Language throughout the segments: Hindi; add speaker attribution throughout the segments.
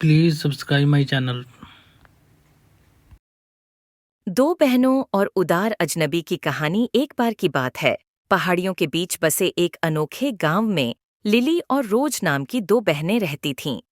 Speaker 1: Please subscribe my channel.
Speaker 2: दो बहनों और उदार अजनबी की कहानी। एक बार की बात है, पहाड़ियों के बीच बसे एक अनोखे गांव में लिली और रोज नाम की दो बहनें रहती थीं।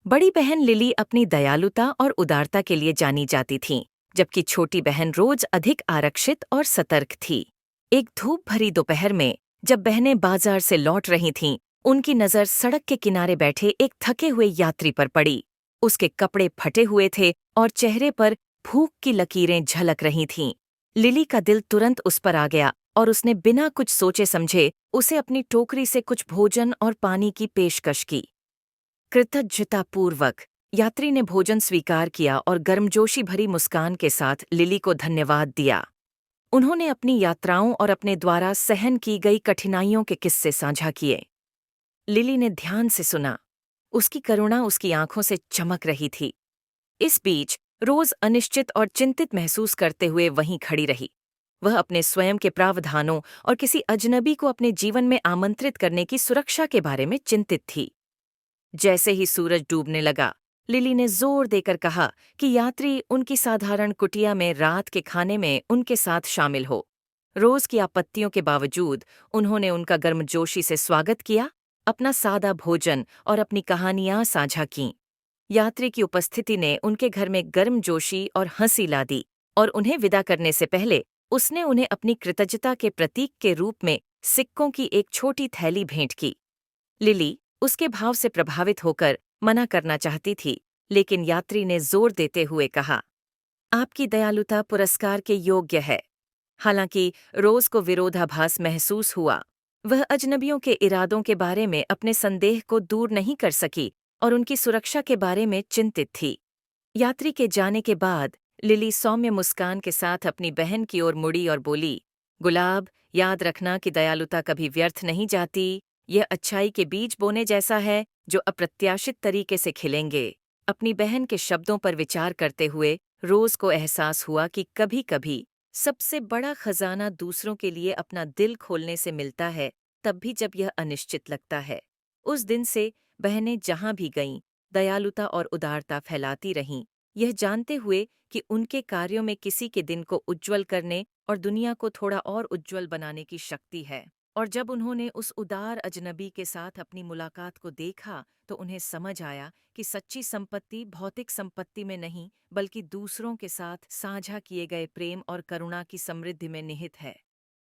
Speaker 2: बड़ी बहन लिली अपनी दयालुता और उदारता के लिए जानी जाती थी, जबकि छोटी बहन रोज अधिक आरक्षित और सतर्क थी। एक धूप भरी दोपहर में जब बहनें बाजार से लौट रही थीं, उनकी नजर सड़क के किनारे बैठे एक थके हुए यात्री पर पड़ी। उसके कपड़े फटे हुए थे और चेहरे पर भूख की लकीरें झलक रही थीं। लिली का दिल तुरंत उस पर आ गया और उसने बिना कुछ सोचे समझे उसे अपनी टोकरी से कुछ भोजन और पानी की पेशकश की। कृतज्ञतापूर्वक यात्री ने भोजन स्वीकार किया और गर्मजोशी भरी मुस्कान के साथ लिली को धन्यवाद दिया। उन्होंने अपनी यात्राओं और अपने द्वारा सहन की गई कठिनाइयों के किस्से साझा किए। लिली ने ध्यान से सुना। उसकी करुणा उसकी आंखों से चमक रही थी। इस बीच रोज अनिश्चित और चिंतित महसूस करते हुए वहीं खड़ी रही। वह अपने स्वयं के प्रावधानों और किसी अजनबी को अपने जीवन में आमंत्रित करने की सुरक्षा के बारे में चिंतित थी। जैसे ही सूरज डूबने लगा, लिली ने जोर देकर कहा कि यात्री उनकी साधारण कुटिया में रात के खाने में उनके साथ शामिल हो। रोज की आपत्तियों के बावजूद उन्होंने उनका गर्मजोशी से स्वागत किया, अपना सादा भोजन और अपनी कहानियां साझा कीं। यात्री की उपस्थिति ने उनके घर में गर्मजोशी और हंसी ला दी, और उन्हें विदा करने से पहले उसने उन्हें अपनी कृतज्ञता के प्रतीक के रूप में सिक्कों की एक छोटी थैली भेंट की। लिली उसके भाव से प्रभावित होकर मना करना चाहती थी, लेकिन यात्री ने जोर देते हुए कहा, आपकी दयालुता पुरस्कार के योग्य है। हालांकि रोज को विरोधाभास महसूस हुआ। वह अजनबियों के इरादों के बारे में अपने संदेह को दूर नहीं कर सकी और उनकी सुरक्षा के बारे में चिंतित थी। यात्री के जाने के बाद लिली सौम्य मुस्कान के साथ अपनी बहन की ओर मुड़ी और बोली, गुलाब, याद रखना कि दयालुता कभी व्यर्थ नहीं जाती। यह अच्छाई के बीज बोने जैसा है जो अप्रत्याशित तरीके से खिलेंगे। अपनी बहन के शब्दों पर विचार करते हुए रोज को एहसास हुआ कि कभी-कभी सबसे बड़ा खजाना दूसरों के लिए अपना दिल खोलने से मिलता है, तब भी जब यह अनिश्चित लगता है। उस दिन से बहनें जहां भी गईं, दयालुता और उदारता फैलाती रहीं, यह जानते हुए कि उनके कार्यों में किसी के दिन को उज्ज्वल करने और दुनिया को थोड़ा और उज्ज्वल बनाने की शक्ति है। और जब उन्होंने उस उदार अजनबी के साथ अपनी मुलाकात को देखा, तो उन्हें समझ आया कि सच्ची संपत्ति भौतिक संपत्ति में नहीं, बल्कि दूसरों के साथ साझा किए गए प्रेम और करुणा की समृद्धि में निहित है।